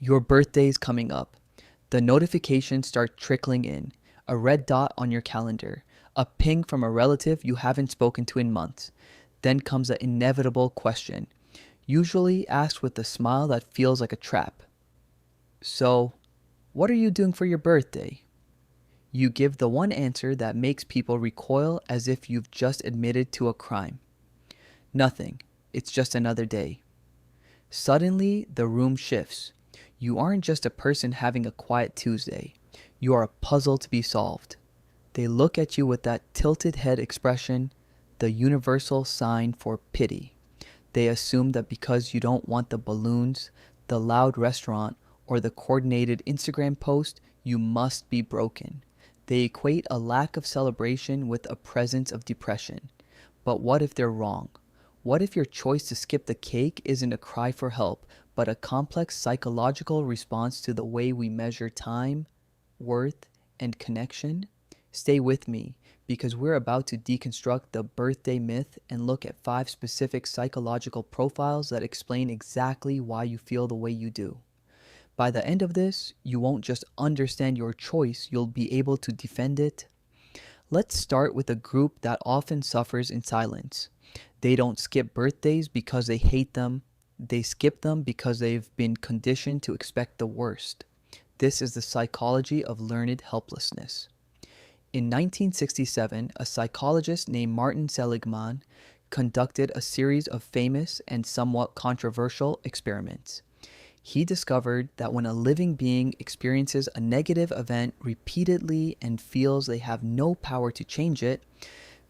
Your birthday's coming up. The notifications start trickling in. A red dot on your calendar. A ping from a relative you haven't spoken to in months. Then comes the inevitable question, usually asked with a smile that feels like a trap. So, what are you doing for your birthday? You give the one answer that makes people recoil as if you've just admitted to a crime. Nothing. It's just another day. Suddenly, the room shifts. You aren't just a person having a quiet Tuesday. You are a puzzle to be solved. They look at you with that tilted head expression, the universal sign for pity. They assume that because you don't want the balloons, the loud restaurant, or the coordinated Instagram post, you must be broken. They equate a lack of celebration with a presence of depression. But what if they're wrong? What if your choice to skip the cake isn't a cry for help, but a complex psychological response to the way we measure time, worth, and connection? Stay with me, because we're about to deconstruct the birthday myth and look at 5 specific psychological profiles that explain exactly why you feel the way you do. By the end of this, you won't just understand your choice, you'll be able to defend it. Let's start with a group that often suffers in silence. They don't skip birthdays because they hate them. They skip them because they've been conditioned to expect the worst. This is the psychology of learned helplessness. In 1967, a psychologist named Martin Seligman conducted a series of famous and somewhat controversial experiments. He discovered that when a living being experiences a negative event repeatedly and feels they have no power to change it,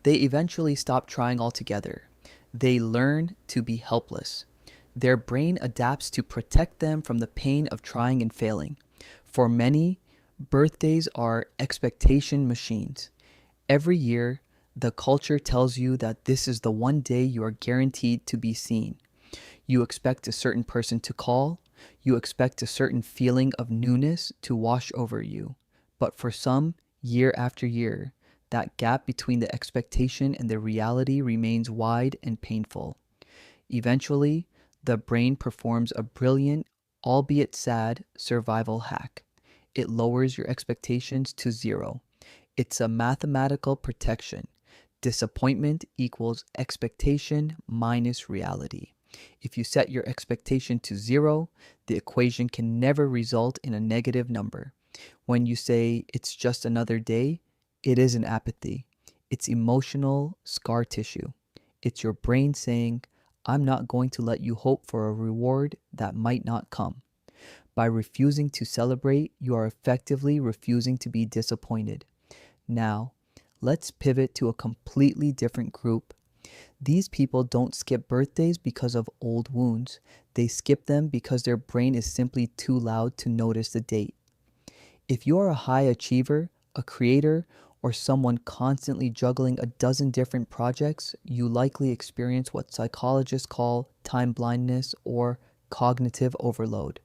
they eventually stop trying altogether. They learn to be helpless. Their brain adapts to protect them from the pain of trying and failing. For many, birthdays are expectation machines. Every year, the culture tells you that this is the one day you are guaranteed to be seen. You expect a certain person to call. You expect a certain feeling of newness to wash over you. But for some, year after year, that gap between the expectation and the reality remains wide and painful. Eventually, the brain performs a brilliant, albeit sad, survival hack. It lowers your expectations to zero. It's a mathematical protection. Disappointment equals expectation minus reality. If you set your expectation to zero, the equation can never result in a negative number. When you say it's just another day, it isn't apathy. It's emotional scar tissue. It's your brain saying, I'm not going to let you hope for a reward that might not come. By refusing to celebrate, you are effectively refusing to be disappointed. Now, let's pivot to a completely different group. These people don't skip birthdays because of old wounds. They skip them because their brain is simply too loud to notice the date. If you are a high achiever, a creator, or someone constantly juggling a dozen different projects, you likely experience what psychologists call time blindness or cognitive overload.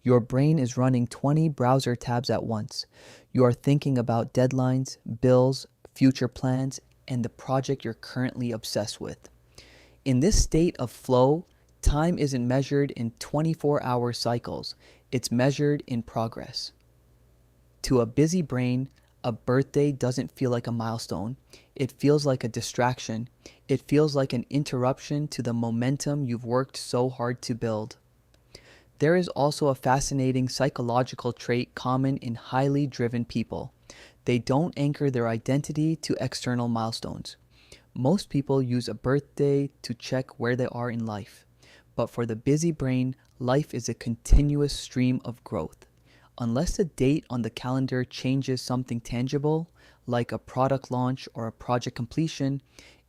Your brain is running 20 browser tabs at once. You are thinking about deadlines, bills, future plans, and the project you're currently obsessed with. In this state of flow, time isn't measured in 24-hour cycles. It's measured in progress. To a busy brain, a birthday doesn't feel like a milestone. It feels like a distraction. It feels like an interruption to the momentum you've worked so hard to build. There is also a fascinating psychological trait common in highly driven people. They don't anchor their identity to external milestones. Most people use a birthday to check where they are in life. But for the busy brain, life is a continuous stream of growth. Unless the date on the calendar changes something tangible, like a product launch or a project completion,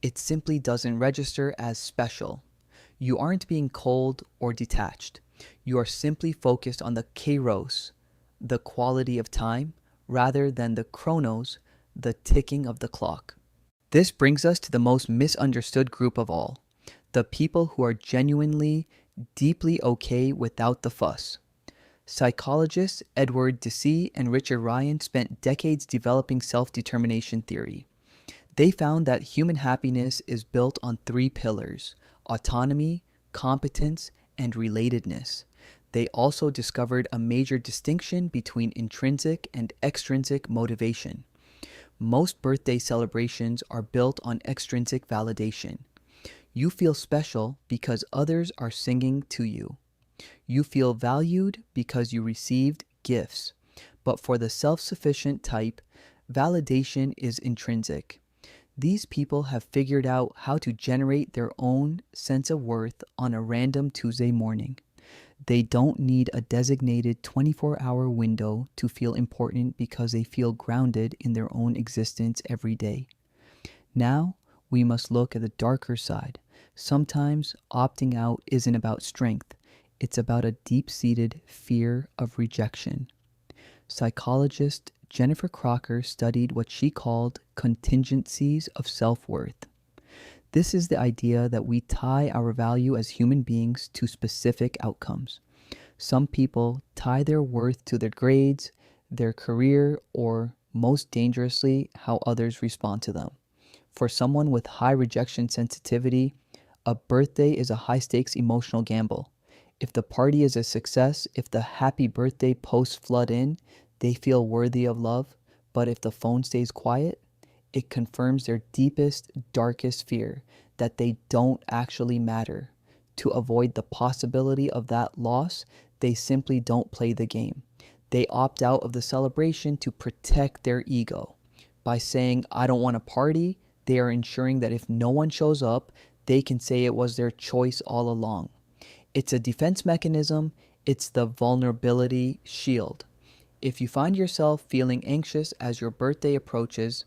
it simply doesn't register as special. You aren't being cold or detached. You are simply focused on the Kairos, the quality of time, rather than the Chronos, the ticking of the clock. This brings us to the most misunderstood group of all, the people who are genuinely, deeply okay without the fuss. Psychologists Edward Deci and Richard Ryan spent decades developing self-determination theory. They found that human happiness is built on 3 pillars: autonomy, competence, and relatedness. They also discovered a major distinction between intrinsic and extrinsic motivation. Most birthday celebrations are built on extrinsic validation. You feel special because others are singing to you. You feel valued because you received gifts. But for the self-sufficient type, validation is intrinsic. These people have figured out how to generate their own sense of worth on a random Tuesday morning. They don't need a designated 24-hour window to feel important because they feel grounded in their own existence every day. Now, we must look at the darker side. Sometimes opting out isn't about strength. It's about a deep-seated fear of rejection. Psychologist Jennifer Crocker studied what she called contingencies of self-worth. This is the idea that we tie our value as human beings to specific outcomes. Some people tie their worth to their grades, their career, or, most dangerously, how others respond to them. For someone with high rejection sensitivity, a birthday is a high-stakes emotional gamble. If the party is a success, if the happy birthday posts flood in, they feel worthy of love. But if the phone stays quiet, it confirms their deepest, darkest fear that they don't actually matter. To avoid the possibility of that loss, they simply don't play the game. They opt out of the celebration to protect their ego. By saying, "I don't want to party," they are ensuring that if no one shows up, they can say it was their choice all along. It's a defense mechanism. It's the vulnerability shield. If you find yourself feeling anxious as your birthday approaches,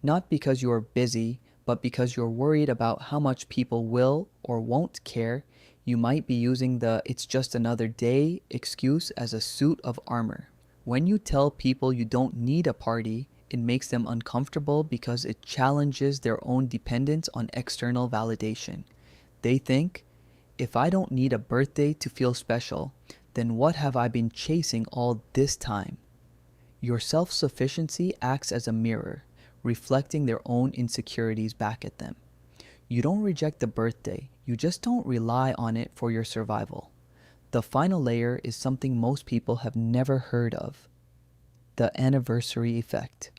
not because you are busy, but because you're worried about how much people will or won't care, you might be using the "it's just another day" excuse as a suit of armor. When you tell people you don't need a party, it makes them uncomfortable because it challenges their own dependence on external validation. They think, if I don't need a birthday to feel special, then what have I been chasing all this time? Your self-sufficiency acts as a mirror, reflecting their own insecurities back at them. You don't reject the birthday, you just don't rely on it for your survival. The final layer is something most people have never heard of: the anniversary effect.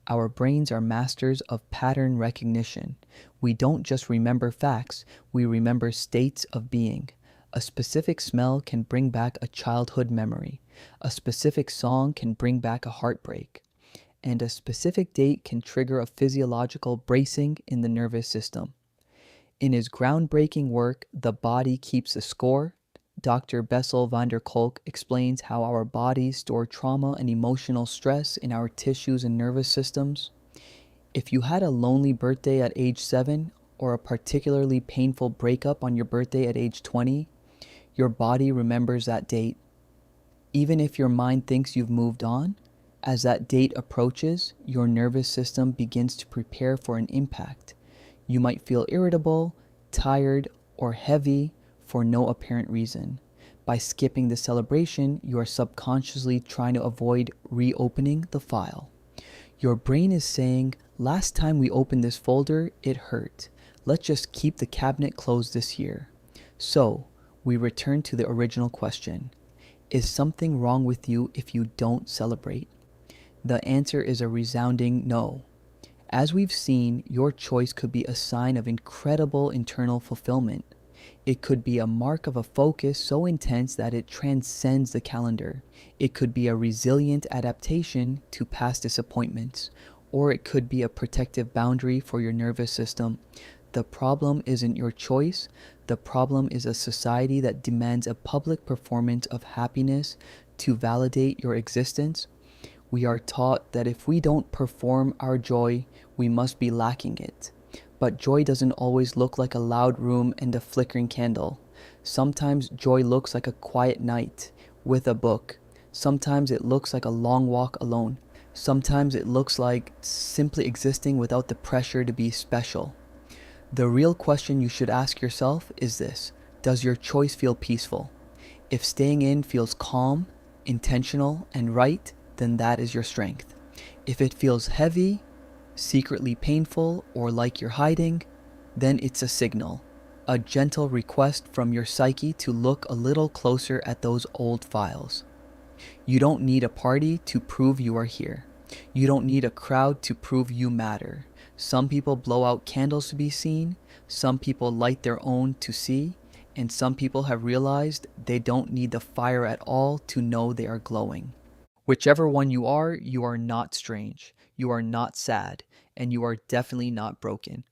Our brains are masters of pattern recognition. We don't just remember facts, we remember states of being. A specific smell can bring back a childhood memory. A specific song can bring back a heartbreak. And a specific date can trigger a physiological bracing in the nervous system. In his groundbreaking work, The Body Keeps a Score, Dr. Bessel van der Kolk explains how our bodies store trauma and emotional stress in our tissues and nervous systems. If you had a lonely birthday at age 7 or a particularly painful breakup on your birthday at age 20, your body remembers that date. Even if your mind thinks you've moved on, as that date approaches, your nervous system begins to prepare for an impact. You might feel irritable, tired, or heavy for no apparent reason. By skipping the celebration, you are subconsciously trying to avoid reopening the file. Your brain is saying, "Last time we opened this folder, it hurt. Let's just keep the cabinet closed this year." So, we return to the original question. Is something wrong with you if you don't celebrate? The answer is a resounding no. As we've seen, your choice could be a sign of incredible internal fulfillment. It could be a mark of a focus so intense that it transcends the calendar. It could be a resilient adaptation to past disappointments, or it could be a protective boundary for your nervous system. The problem isn't your choice. The problem is a society that demands a public performance of happiness to validate your existence. We are taught that if we don't perform our joy, we must be lacking it. But joy doesn't always look like a loud room and a flickering candle. Sometimes joy looks like a quiet night with a book. Sometimes it looks like a long walk alone. Sometimes it looks like simply existing without the pressure to be special. The real question you should ask yourself is this: does your choice feel peaceful? If staying in feels calm, intentional, and right, then that is your strength. If it feels heavy, secretly painful, or like you're hiding, then it's a signal. A gentle request from your psyche to look a little closer at those old files. You don't need a party to prove you are here. You don't need a crowd to prove you matter. Some people blow out candles to be seen, some people light their own to see, and some people have realized they don't need the fire at all to know they are glowing. Whichever one you are not strange, you are not sad, and you are definitely not broken.